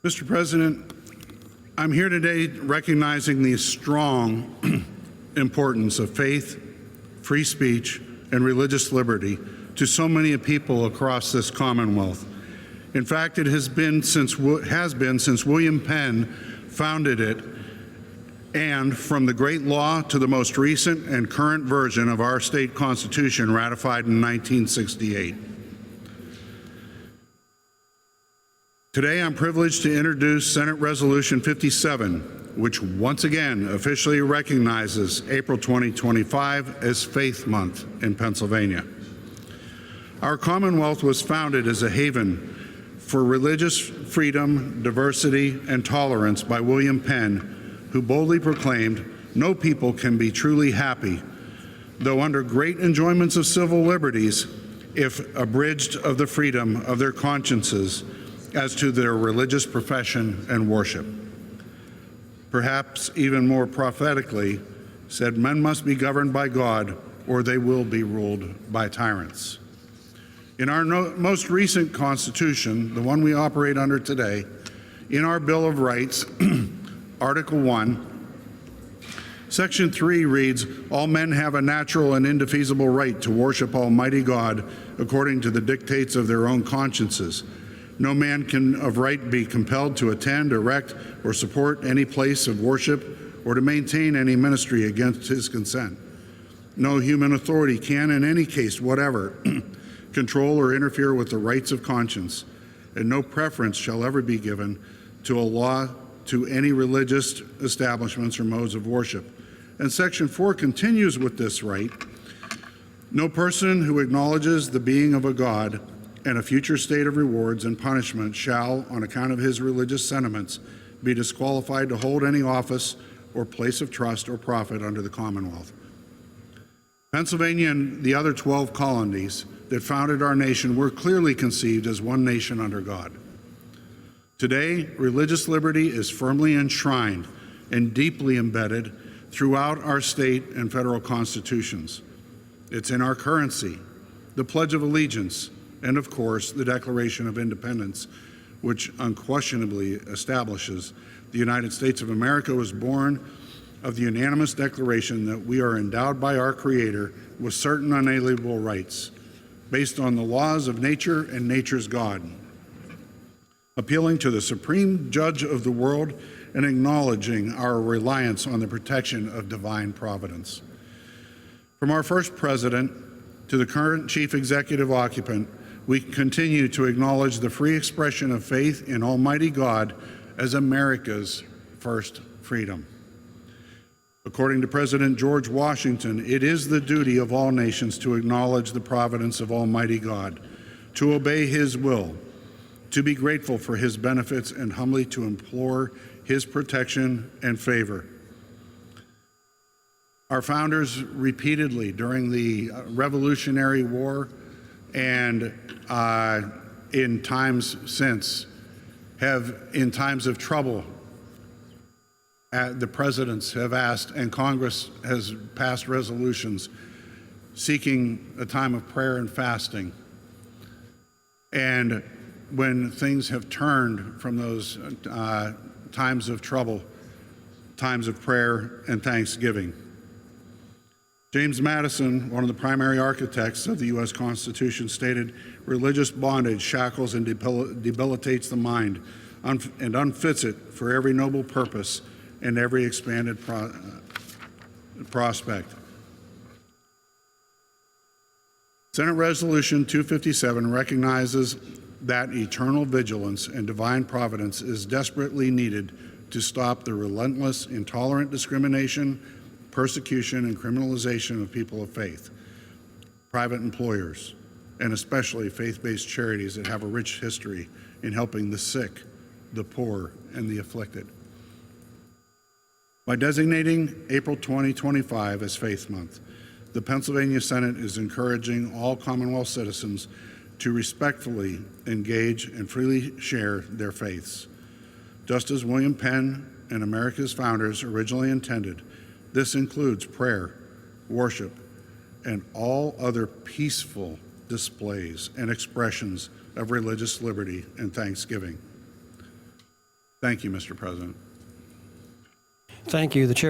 Mr. President, I'm here today recognizing the strong importance of faith, free speech, and religious liberty to so many people across this Commonwealth. In fact, it has been since William Penn founded it, and from the great law to the most recent and current version of our state constitution ratified in 1968. Today, I'm privileged to introduce Senate Resolution 57, which once again officially recognizes April 2025 as Faith Month in Pennsylvania. Our Commonwealth was founded as a haven for religious freedom, diversity, and tolerance by William Penn, who boldly proclaimed, "No people can be truly happy, though under great enjoyments of civil liberties, if abridged of the freedom of their consciences as to their religious profession and worship." Perhaps even more prophetically said, "Men must be governed by God, or they will be ruled by tyrants." In our most recent Constitution, the one we operate under today, in our Bill of Rights, Article 1, Section 3 reads, "All men have a natural and indefeasible right to worship Almighty God according to the dictates of their own consciences. No man can of right be compelled to attend, erect, or support any place of worship or to maintain any ministry against his consent. No human authority can, in any case whatever, control or interfere with the rights of conscience, and no preference shall ever be given to a law to any religious establishments or modes of worship." And Section 4 continues with this right. "No person who acknowledges the being of a God and a future state of rewards and punishment shall, on account of his religious sentiments, be disqualified to hold any office or place of trust or profit under the Commonwealth." Pennsylvania and the other 12 colonies that founded our nation were clearly conceived as one nation under God. Today, religious liberty is firmly enshrined and deeply embedded throughout our state and federal constitutions. It's in our currency, the Pledge of Allegiance, and of course, the Declaration of Independence, which unquestionably establishes the United States of America was born of the unanimous declaration that we are endowed by our Creator with certain unalienable rights, based on the laws of nature and nature's God, appealing to the supreme judge of the world and acknowledging our reliance on the protection of divine providence. From our first president to the current chief executive occupant, we continue to acknowledge the free expression of faith in Almighty God as America's first freedom. According to President George Washington, it is the duty of all nations to acknowledge the providence of Almighty God, to obey His will, to be grateful for His benefits, and humbly to implore His protection and favor. Our founders repeatedly during the Revolutionary War and in times since in times of trouble, the presidents have asked and Congress has passed resolutions seeking a time of prayer and fasting. And when things have turned from those times of trouble, times of prayer and thanksgiving. James Madison, one of the primary architects of the U.S. Constitution, stated, "Religious bondage shackles and debilitates the mind and unfits it for every noble purpose and every expanded prospect." Senate Resolution 257 recognizes that eternal vigilance and divine providence is desperately needed to stop the relentless, intolerant discrimination, persecution, and criminalization of people of faith, private employers, and especially faith-based charities that have a rich history in helping the sick, the poor, and the afflicted. By designating April 2025 as Faith Month, the Pennsylvania Senate is encouraging all Commonwealth citizens to respectfully engage and freely share their faiths. Just as William Penn and America's founders originally intended, this includes prayer, worship, and all other peaceful displays and expressions of religious liberty and thanksgiving. Thank you, Mr. President. Thank you. The chair